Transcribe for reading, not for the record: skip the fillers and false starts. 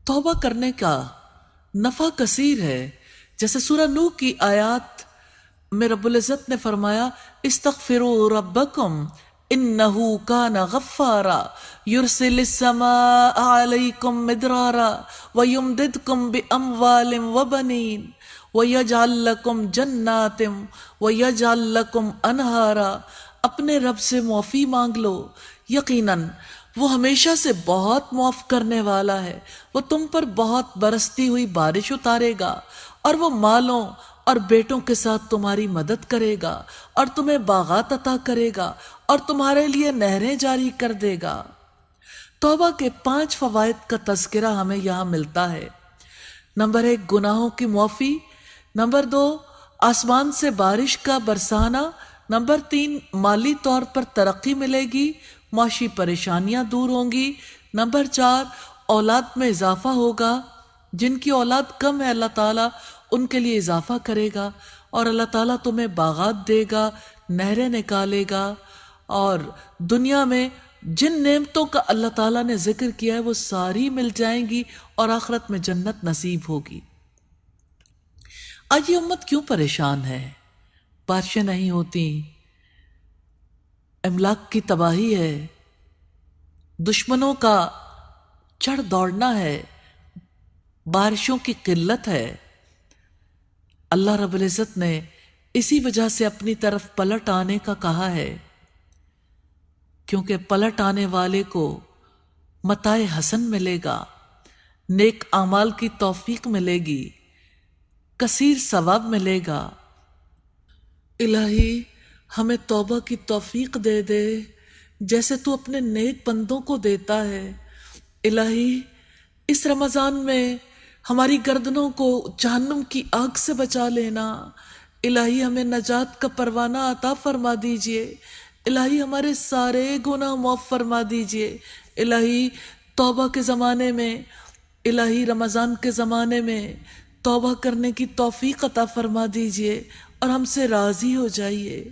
توبہ کرنے کا نفع کثیر ہے. جیسے سورہ نوح کی آیات میں رب العزت نے فرمایا استغفروا ربکم انہ کان غفارا یرسل السماء علیکم مدرارا ویمددکم باموال وبنین ویجعل لکم جنات ویجعل لکم انہارا. اپنے رب سے معافی مانگ لو، یقیناً وہ ہمیشہ سے بہت معاف کرنے والا ہے. وہ تم پر بہت برستی ہوئی بارش اتارے گا، اور وہ مالوں اور بیٹوں کے ساتھ تمہاری مدد کرے گا، اور تمہیں باغات عطا کرے گا، اور تمہارے لیے نہریں جاری کر دے گا. توبہ کے 5 فوائد کا تذکرہ ہمیں یہاں ملتا ہے. نمبر 1 گناہوں کی معافی. نمبر 2 آسمان سے بارش کا برسانا. نمبر 3 مالی طور پر ترقی ملے گی، معاشی پریشانیاں دور ہوں گی. نمبر 4 اولاد میں اضافہ ہوگا. جن کی اولاد کم ہے اللہ تعالیٰ ان کے لیے اضافہ کرے گا، اور اللہ تعالیٰ تمہیں باغات دے گا، نہریں نکالے گا، اور دنیا میں جن نعمتوں کا اللہ تعالیٰ نے ذکر کیا ہے وہ ساری مل جائیں گی، اور آخرت میں جنت نصیب ہوگی. آج یہ امت کیوں پریشان ہے؟ بارشیں نہیں ہوتی، املاک کی تباہی ہے، دشمنوں کا چڑھ دوڑنا ہے، بارشوں کی قلت ہے. اللہ رب العزت نے اسی وجہ سے اپنی طرف پلٹ آنے کا کہا ہے، کیونکہ پلٹ آنے والے کو متاع حسن ملے گا، نیک اعمال کی توفیق ملے گی، کثیر ثواب ملے گا. الہی ہمیں توبہ کی توفیق دے دے جیسے تو اپنے نیک بندوں کو دیتا ہے. الہی اس رمضان میں ہماری گردنوں کو جہنم کی آگ سے بچا لینا. الہی ہمیں نجات کا پروانہ عطا فرما دیجئے. الہی ہمارے سارے گناہ معاف فرما دیجئے. الہی توبہ کے زمانے میں، الہی رمضان کے زمانے میں توبہ کرنے کی توفیق عطا فرما دیجئے، اور ہم سے راضی ہو جائیے.